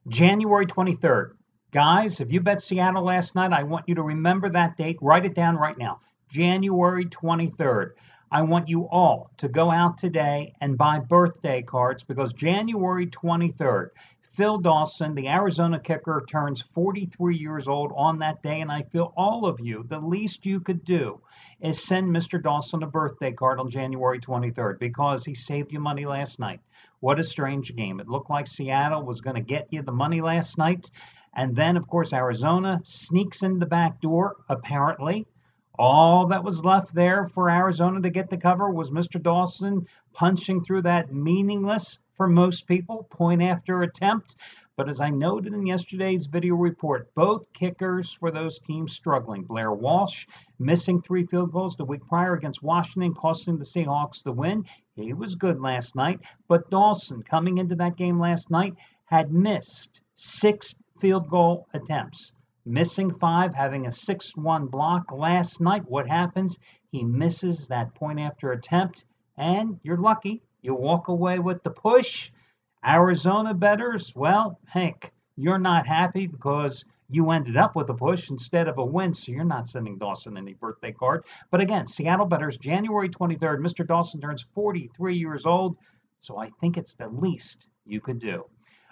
January 23rd. Guys, if you bet Seattle last night, I want you to remember that date. Write it down right now. January 23rd. I want you all to go out today and buy birthday cards because January 23rd, Phil Dawson, the Arizona kicker, turns 43 years old on that day. And I feel all of you, the least you could do is send Mr. Dawson a birthday card on January 23rd because he saved you money last night. What a strange game. It looked like Seattle was going to get you the money last night. And then, of course, Arizona sneaks in the back door, apparently. All that was left there for Arizona to get the cover was Mr. Dawson punching through that meaningless, for most people, point after attempt. But as I noted in yesterday's video report, both kickers for those teams struggling. Blair Walsh missing 3 field goals the week prior against Washington, costing the Seahawks the win. He was good last night. But Dawson, coming into that game last night, had missed 6 field goal attempts. Missing 5, having a 6-1 block last night. What happens? He misses that point after attempt, and you're lucky. You walk away with the push. Arizona bettors, well, Hank, you're not happy because you ended up with a push instead of a win, so you're not sending Dawson any birthday card. But again, Seattle bettors, January 23rd, Mr. Dawson turns 43 years old, so I think it's the least you could do.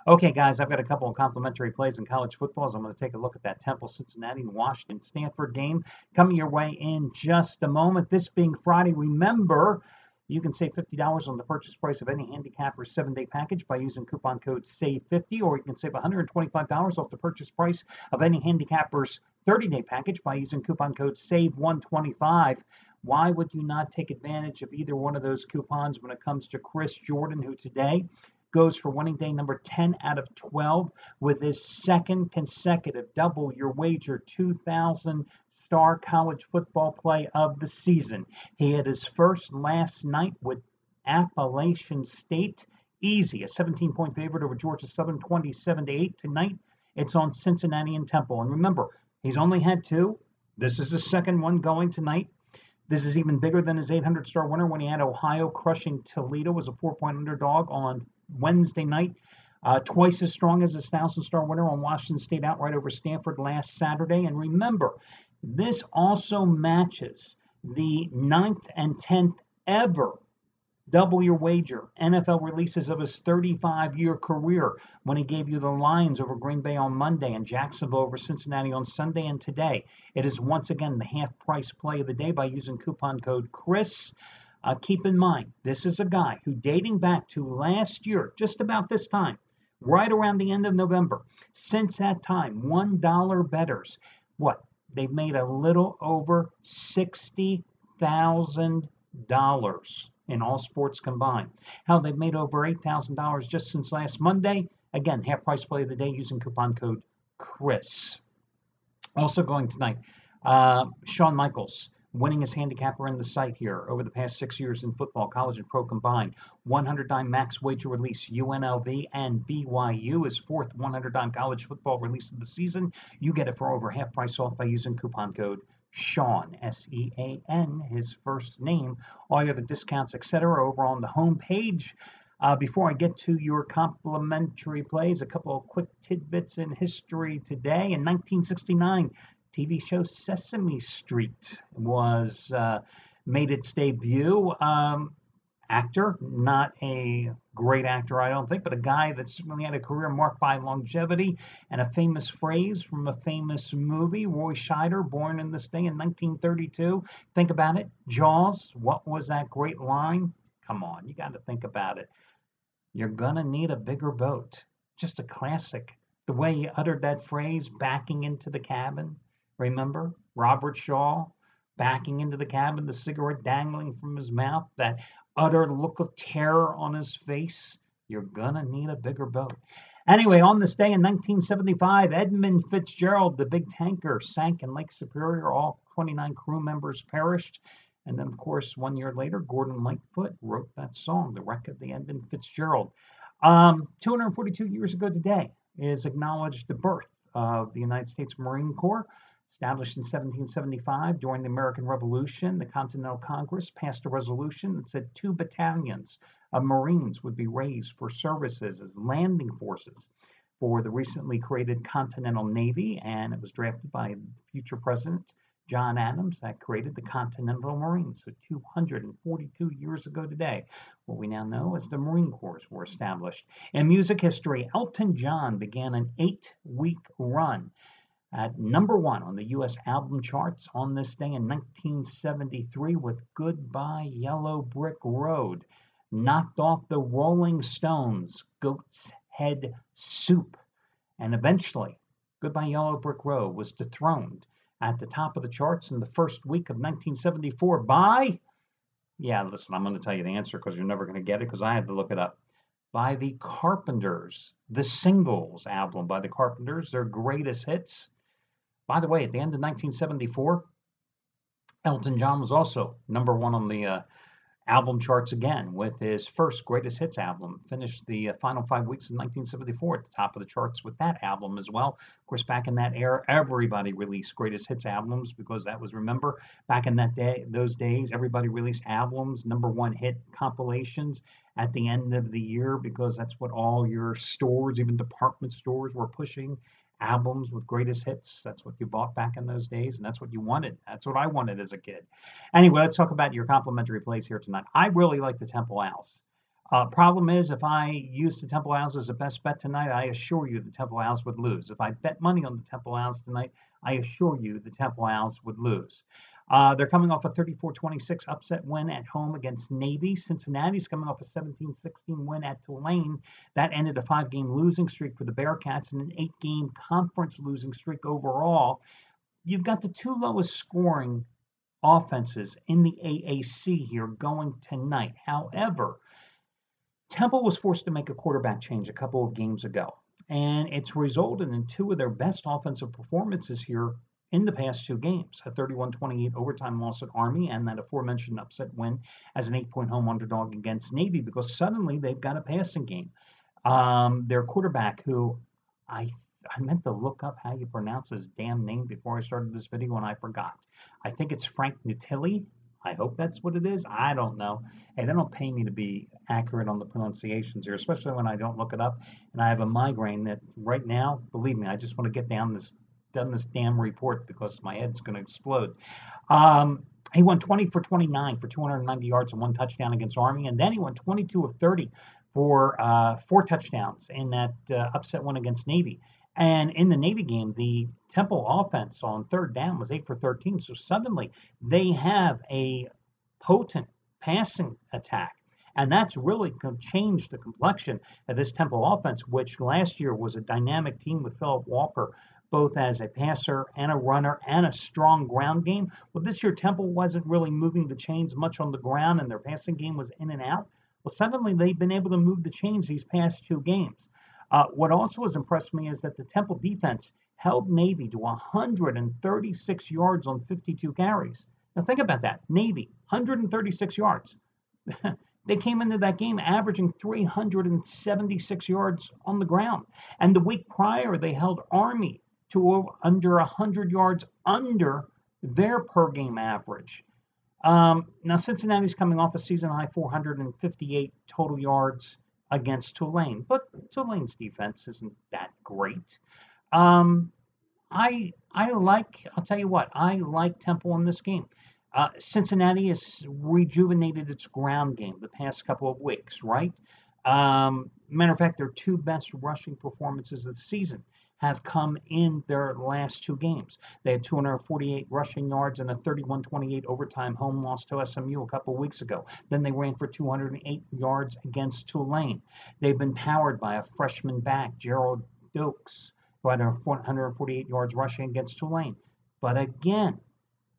Okay, guys, I've got a couple of complimentary plays in college football, so I'm going to take a look at that Temple-Cincinnati and Washington-Stanford game coming your way in just a moment. This being Friday, remember, you can save $50 on the purchase price of any Handicapper 7-day package by using coupon code SAVE50, or you can save $125 off the purchase price of any Handicapper's 30-day package by using coupon code SAVE125. Why would you not take advantage of either one of those coupons when it comes to Chris Jordan, who today goes for winning day number 10 out of 12 with his second consecutive double your wager 2,000 star college football play of the season. He had his first last night with Appalachian State. Easy, a 17-point favorite over Georgia Southern, 27-8. Tonight, it's on Cincinnati and Temple. And remember, he's only had 2. This is the second one going tonight. This is even bigger than his 800-star winner when he had Ohio crushing Toledo as a 4-point underdog on Wednesday night. Twice as strong as his 1,000-star winner on Washington State outright over Stanford last Saturday. And remember, this also matches the 9th and 10th ever double your wager NFL releases of his 35-year career when he gave you the Lions over Green Bay on Monday and Jacksonville over Cincinnati on Sunday. And today, it is once again the half-price play of the day by using coupon code CHRIS. Keep in mind, this is a guy who, dating back to last year, just about this time, right around the end of November, since that time, $1 bettors, they've made a little over $60,000 in all sports combined. Hell, they've made over $8,000 just since last Monday. Again, half-price play of the day using coupon code CHRIS. Also going tonight, Shawn Michaels, winning his handicapper in the site here over the past 6 years in football, college and pro combined. 100-dime max wager release, UNLV and BYU, his 4th 100-dime college football release of the season. You get it for over half price off by using coupon code Sean, S-E-A-N, his first name. All your other discounts, etc., over on the home page. Before I get to your complimentary plays, a couple of quick tidbits in history today. In 1969, TV show Sesame Street was made its debut. Actor, not a great actor, I don't think, but a guy that certainly had a career marked by longevity and a famous phrase from a famous movie. Roy Scheider, born in this thing in 1932. Think about it. Jaws, what was that great line? Come on, you got to think about it. You're going to need a bigger boat. Just a classic. The way he uttered that phrase, backing into the cabin. Remember? Robert Shaw backing into the cabin, the cigarette dangling from his mouth, that utter look of terror on his face. You're gonna need a bigger boat. Anyway, on this day in 1975, Edmund Fitzgerald, the big tanker, sank in Lake Superior. All 29 crew members perished. And then, of course, 1 year later, Gordon Lightfoot wrote that song, The Wreck of the Edmund Fitzgerald. 242 years ago today is acknowledged the birth of the United States Marine Corps. Established in 1775 during the American Revolution, the Continental Congress passed a resolution that said 2 battalions of Marines would be raised for services as landing forces for the recently created Continental Navy, and it was drafted by future President John Adams that created the Continental Marines. So 242 years ago today, what we now know as the Marine Corps were established. In music history, Elton John began an 8-week run at #1 on the U.S. album charts on this day in 1973 with Goodbye Yellow Brick Road. Knocked off the Rolling Stones' Goat's Head Soup. And eventually, Goodbye Yellow Brick Road was dethroned at the top of the charts in the first week of 1974 by, listen, I'm going to tell you the answer because you're never going to get it because I had to look it up, by the Carpenters, the Singles album by the Carpenters, their greatest hits. By the way, at the end of 1974, Elton John was also #1 on the album charts again with his first greatest hits album. Finished the final 5 weeks of 1974 at the top of the charts with that album as well. Of course, back in that era, everybody released greatest hits albums because that was, remember, back in those days, everybody released albums, #1 hit compilations at the end of the year because that's what all your stores, even department stores, were pushing. Albums with greatest hits. That's what you bought back in those days, and that's what you wanted. That's what I wanted as a kid. Anyway, let's talk about your complimentary plays here tonight. I really like the Temple Owls. Problem is, if I used the Temple Owls as a best bet tonight, I assure you the Temple Owls would lose. If I bet money on the Temple Owls tonight, I assure you the Temple Owls would lose. They're coming off a 34-26 upset win at home against Navy. Cincinnati's coming off a 17-16 win at Tulane. That ended a 5-game losing streak for the Bearcats and an 8-game conference losing streak overall. You've got the two lowest scoring offenses in the AAC here going tonight. However, Temple was forced to make a quarterback change a couple of games ago, and it's resulted in two of their best offensive performances here in the past 2 games, a 31-28 overtime loss at Army and that aforementioned upset win as an 8-point home underdog against Navy because suddenly they've got a passing game. Their quarterback, who I meant to look up how you pronounce his damn name before I started this video and I forgot. I think it's Frank Nutilli. I hope that's what it is. I don't know. Hey, they don't pay me to be accurate on the pronunciations here, especially when I don't look it up. And I have a migraine that right now, believe me, I just want to get done this damn report because my head's going to explode. He went 20 for 29 for 290 yards and 1 touchdown against Army, and then he went 22 of 30 for 4 touchdowns in that upset one against Navy. And in the Navy game, the Temple offense on 3rd down was 8 for 13. So suddenly they have a potent passing attack. And that's really changed the complexion of this Temple offense, which last year was a dynamic team with Philip Walker, both as a passer and a runner and a strong ground game. Well, this year Temple wasn't really moving the chains much on the ground, and their passing game was in and out. Well, suddenly they've been able to move the chains these past 2 games. What also has impressed me is that the Temple defense held Navy to 136 yards on 52 carries. Now think about that. Navy, 136 yards. They came into that game averaging 376 yards on the ground. And the week prior, they held Army to under 100 yards under their per-game average. Now, Cincinnati's coming off a season-high 458 total yards against Tulane, but Tulane's defense isn't that great. I'll tell you what, I like Temple in this game. Cincinnati has rejuvenated its ground game the past couple of weeks, right? Matter of fact, their 2 best rushing performances of the season have come in their last 2 games. They had 248 rushing yards and a 31-28 overtime home loss to SMU a couple of weeks ago. Then they ran for 208 yards against Tulane. They've been powered by a freshman back, Gerald Dokes, who had 148 yards rushing against Tulane. But again,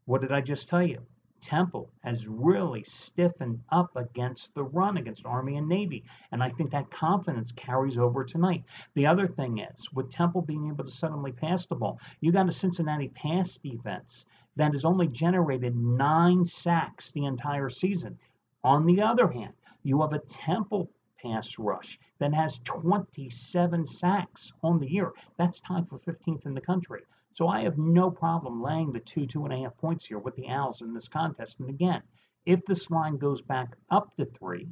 what did I just tell you? Temple has really stiffened up against the run against Army and Navy, and I think that confidence carries over tonight. The other thing is, with Temple being able to suddenly pass the ball, you got a Cincinnati pass defense that has only generated 9 sacks the entire season. On the other hand, you have a Temple pass rush that has 27 sacks on the year. That's tied for 15th in the country. So I have no problem laying the 2.5 points here with the Owls in this contest. And again, if this line goes back up to 3,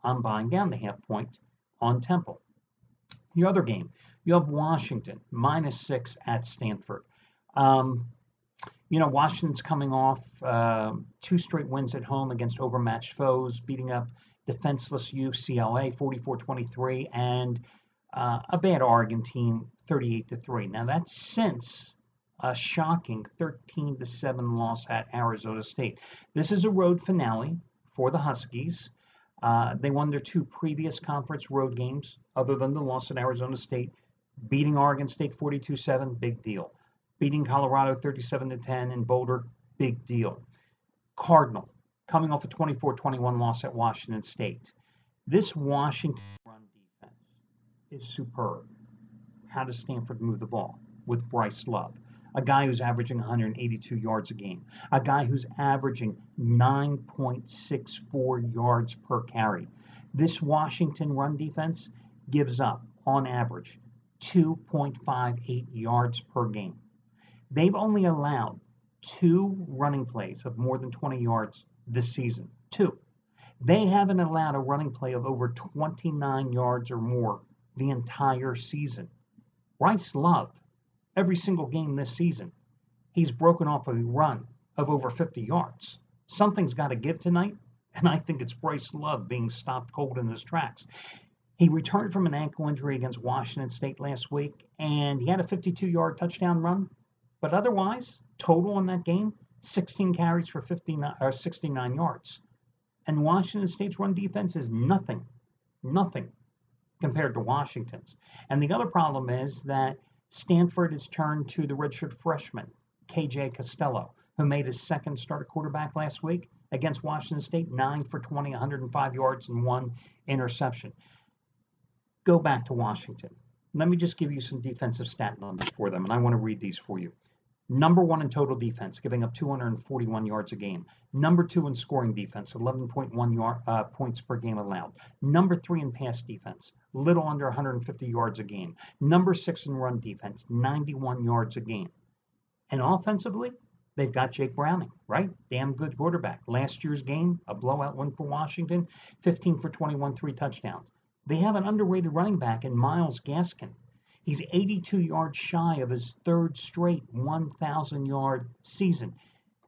I'm buying down the half point on Temple. The other game, you have Washington, -6 at Stanford. Um, Washington's coming off 2 straight wins at home against overmatched foes, beating up defenseless UCLA 44-23 and a bad Oregon team 38-3. Now that's since a shocking 13-7 loss at Arizona State. This is a road finale for the Huskies. They won their 2 previous conference road games, other than the loss at Arizona State. Beating Oregon State 42-7, big deal. Beating Colorado 37-10 in Boulder, big deal. Cardinal, coming off a 24-21 loss at Washington State. This Washington run defense is superb. How does Stanford move the ball? With Bryce Love, a guy who's averaging 182 yards a game, a guy who's averaging 9.64 yards per carry. This Washington run defense gives up, on average, 2.58 yards per game. They've only allowed 2 running plays of more than 20 yards this season. 2. They haven't allowed a running play of over 29 yards or more the entire season. Bryce Love, every single game this season, he's broken off a run of over 50 yards. Something's got to give tonight, and I think it's Bryce Love being stopped cold in his tracks. He returned from an ankle injury against Washington State last week, and he had a 52-yard touchdown run. But otherwise, total in that game, 16 carries for 69 yards. And Washington State's run defense is nothing compared to Washington's. And the other problem is that Stanford has turned to the redshirt freshman, KJ Costello, who made his second start at quarterback last week against Washington State, 9 for 20, 105 yards and 1 interception. Go back to Washington. Let me just give you some defensive stat numbers for them, and I want to read these for you. Number 1 in total defense, giving up 241 yards a game. Number 2 in scoring defense, 11.1 points per game allowed. Number 3 in pass defense, little under 150 yards a game. Number 6 in run defense, 91 yards a game. And offensively, they've got Jake Browning, right? Damn good quarterback. Last year's game, a blowout win for Washington, 15 for 21, 3 touchdowns. They have an underrated running back in Myles Gaskin. He's 82 yards shy of his 3rd straight 1,000-yard season.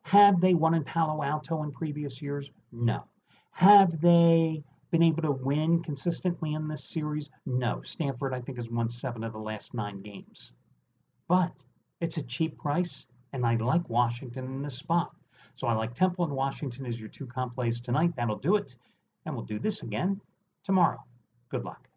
Have they won in Palo Alto in previous years? No. Have they been able to win consistently in this series? No. Stanford, I think, has won 7 of the last 9 games. But it's a cheap price, and I like Washington in this spot. So I like Temple and Washington as your 2 comp plays tonight. That'll do it. And we'll do this again tomorrow. Good luck.